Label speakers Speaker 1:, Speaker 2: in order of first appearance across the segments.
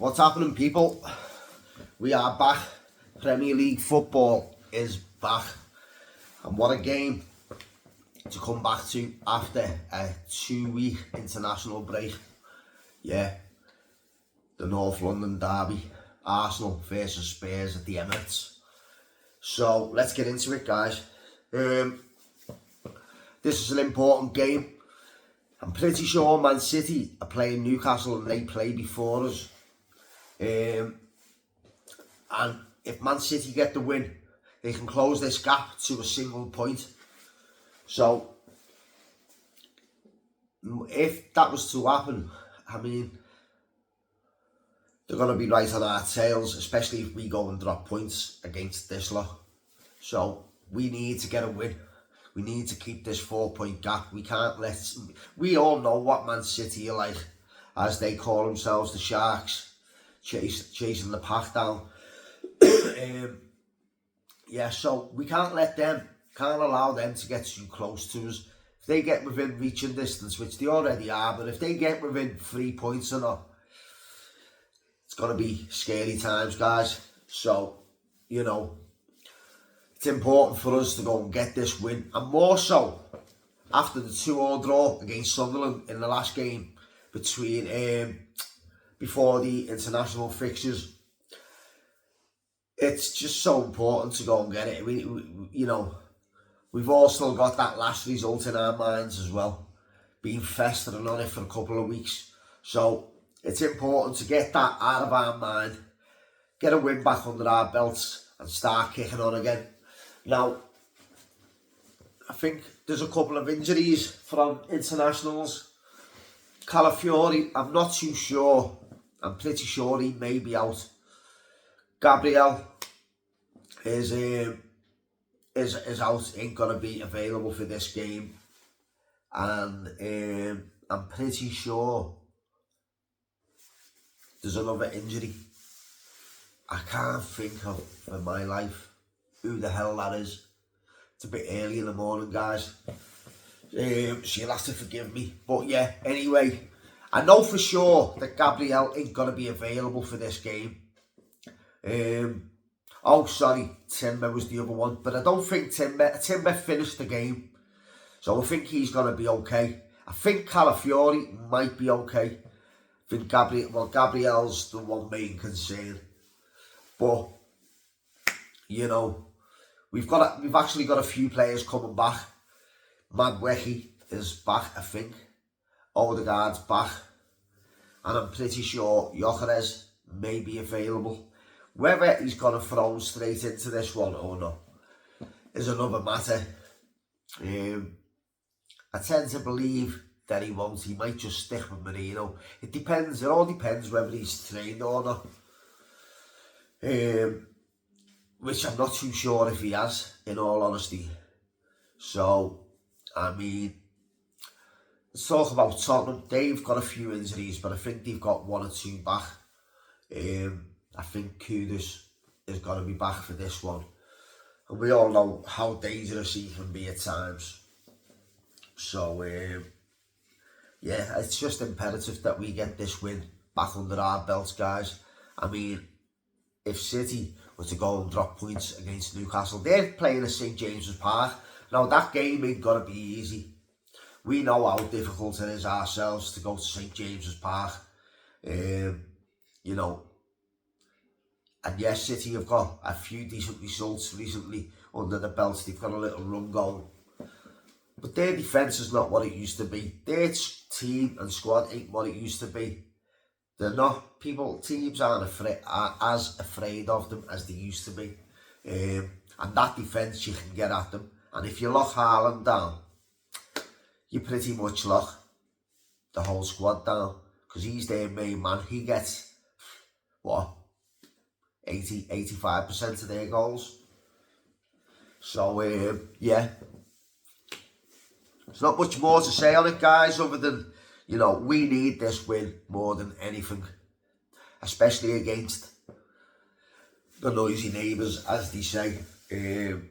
Speaker 1: What's happening, people? We are back. Premier League football is back. And what a game to come back to after a 2-week international break. Yeah, the North London derby, Arsenal versus Spurs at the Emirates. So let's get into it, guys. This is an important game. I'm pretty sure Man City are playing Newcastle and they play before us. And if Man City get the win, they can close this gap to a single point. So if that was to happen, I mean, they're going to be right on our tails, especially if we go and drop points against this lot. So we need to get a win. We need to keep this 4-point gap. We can't let... We all know what Man City are like, as they call themselves, the Sharks, chasing the pack down. Yeah, so we can't allow them to get too close to us. If they get within reaching distance, which they already are, but if they get within 3 points or not, it's going to be scary times, guys. So, you know, it's important for us to go and get this win. And more so, after the 2-2 draw against Sunderland in the last game before the international fixtures. It's just so important to go and get it. We've all still got that last result in our minds as well, been festering on it for a couple of weeks. So it's important to get that out of our mind, get a win back under our belts and start kicking on again. Now, I think there's a couple of injuries from internationals. Calafiori, I'm not too sure. I'm pretty sure he may be out. Gabriel is out, ain't gonna be available for this game, and I'm pretty sure there's another injury. I can't think of for my life who the hell that is. It's a bit early in the morning, guys. So you'll have to forgive me. But yeah, anyway, I know for sure that Gabriel ain't gonna be available for this game. Timber was the other one, but I don't think Timber finished the game, so I think he's going to be okay. I think Calafiori might be okay. I think Gabriel's the one main concern, but you know, we've actually got a few players coming back. Madueke is back, I think. Odegaard's back, and I'm pretty sure Gyökeres may be available. Whether he's going to throw straight into this one or not is another matter. I tend to believe that he won't. He might just stick with Marino. It depends. It all depends whether he's trained or not. Which I'm not too sure if he has, in all honesty. So, I mean, let's talk about Tottenham. They've got a few injuries, but I think they've got 1 or 2 back. I think Kudus is going to be back for this one. And we all know how dangerous he can be at times. So, yeah, it's just imperative that we get this win back under our belts, guys. I mean, if City were to go and drop points against Newcastle, they're playing at St James's Park. Now, that game ain't going to be easy. We know how difficult it is ourselves to go to St James's Park. You know, and yes, City have got a few decent results recently under the belts. They've got a little run going. But their defence is not what it used to be. Their team and squad ain't what it used to be. They're not. Teams aren't as afraid of them as they used to be. And that defence, you can get at them. And if you lock Haaland down, you pretty much lock the whole squad down. Because he's their main man. He gets, what? 85% of their goals. So, yeah. There's not much more to say on it, guys, other than, you know, we need this win more than anything. Especially against the noisy neighbours, as they say. Who,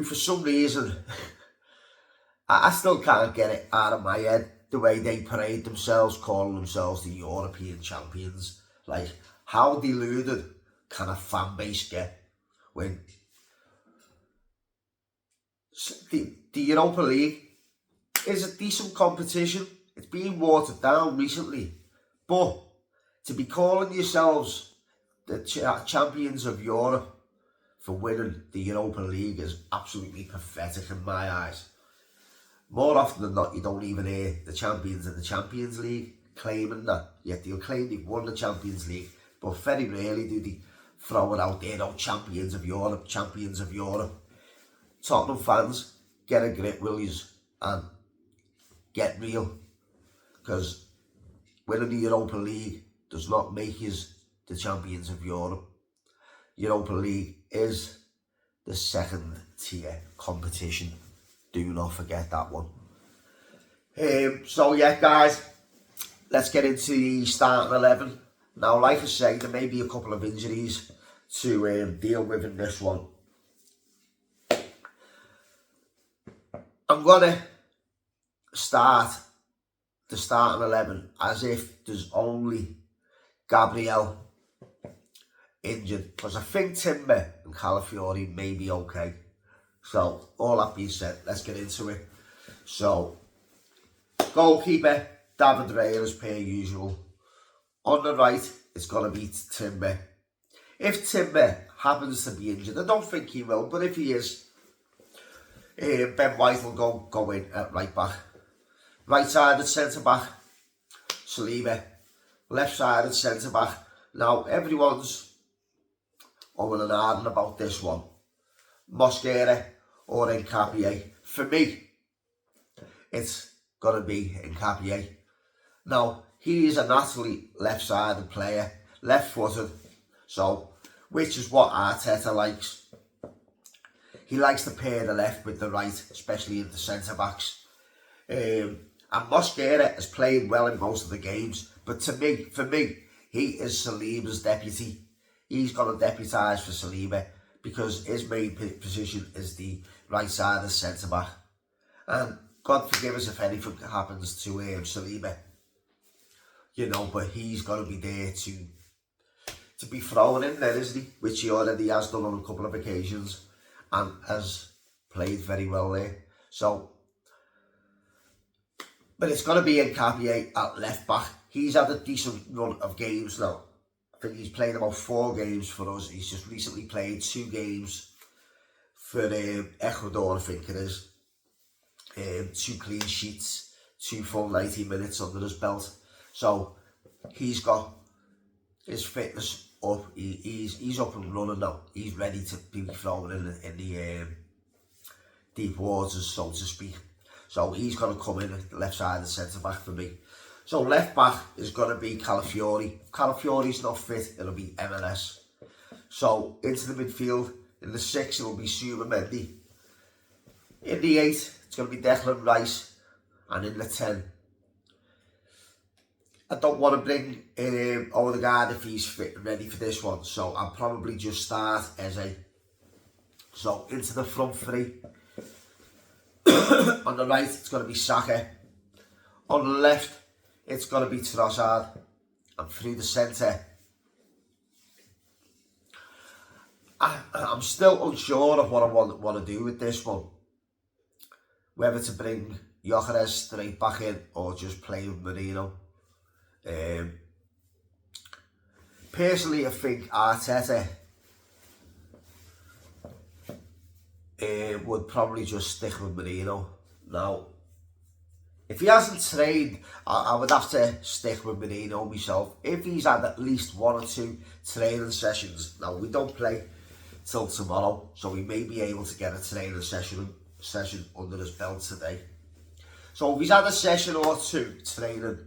Speaker 1: for some reason, I still can't get it out of my head. the way they parade themselves, calling themselves the European champions. Like, how deluded can a fan base get when the Europa League is a decent competition? It's been watered down recently, but to be calling yourselves the champions of Europe for winning the Europa League is absolutely pathetic in my eyes. More often than not, you don't even hear the champions of the Champions League claiming that. Yet they'll claim they've won the Champions League, but very rarely do they throw it out there, oh, champions of Europe, champions of Europe. Tottenham fans, get a grip, will yous, and get real, because winning the Europa League does not make us the champions of Europe. Europa League is the second tier competition. Do not forget that one. So yeah, guys, let's get into the starting 11. Now, like I say, there may be a couple of injuries to deal with in this one. I'm gonna start the starting 11 as if there's only Gabriel injured, because I think Timber and Calafiori may be okay. So, all that being said, let's get into it. So, goalkeeper, David Raya as per usual. On the right, it's going to be Timber. If Timber happens to be injured, I don't think he will, but if he is, Ben White will go in at right back. Right side at centre back, Saliba. Left side at centre back. Now, everyone's on and on about this one. Mosquera or Nkapie. For me, it's got to be Nkapie. Now, he is a naturally left-sided player, left-footed, so, which is what Arteta likes. He likes to pair the left with the right, especially in the centre-backs. And Mosquera has played well in most of the games, but for me, he is Saliba's deputy. He's going to deputise for Saliba because his main position is the right side of centre-back. And God forgive us if anything happens to Saliba. You know, but he's got to be there to be thrown in there, isn't he? Which he already has done on a couple of occasions and has played very well there. So, but it's got to be Nkapie at left back. He's had a decent run of games now. I think he's played about 4 games for us. He's just recently played 2 games for Ecuador, I think it is. 2 clean sheets, 2 full 90 minutes under his belt. So he's got his fitness up. He's up and running now. He's ready to be thrown in the deep waters, so to speak. So he's going to come in at the left side of the centre back for me. So left back is going to be Calafiori. Calafiori's not fit, it'll be MLS. So into the midfield, in the 6 it'll be Mendy. In the 8 it's going to be Declan Rice, and in the 10 I don't want to bring Odegaard if he's fit and ready for this one, so I'll probably just start Eze. So into the front 3. On the right it's going to be Saka. On the left it's going to be Trossard, and through the centre I'm still unsure of what I want to do with this one. Whether to bring Gyökeres straight back in or just play with Merino. Personally, I think Arteta would probably just stick with Merino. Now, if he hasn't trained, I would have to stick with Merino myself. If he's had at least 1 or 2 training sessions, now we don't play till tomorrow, so we may be able to get a training session under his belt today. So if he's had a session or 2 training,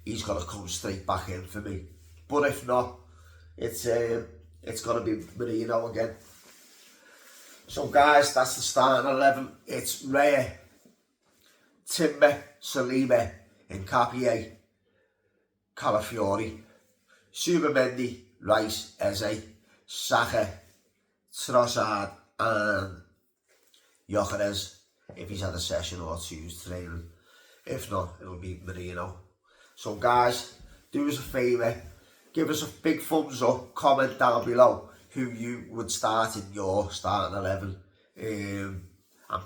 Speaker 1: he's got to come straight back in for me. But if not, it's got to be Merino again. So guys, that's the starting 11. It's Raya, Timber, Saliba, Nkapie, Calafiori, Mendy, Rice, Eze, Saka, Trossard, and Gyökeres if he's had a session or 2's training. If not, it'll be Marino. So guys, do us a favour, give us a big thumbs up, comment down below who you would start in your starting 11. And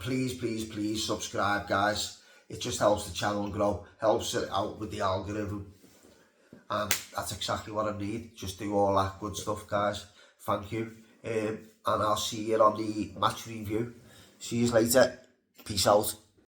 Speaker 1: please subscribe, guys. It just helps the channel grow, helps it out with the algorithm. And that's exactly what I need. Just do all that good stuff, guys. Thank you. And I'll see you on the match review. See you later. Peace out.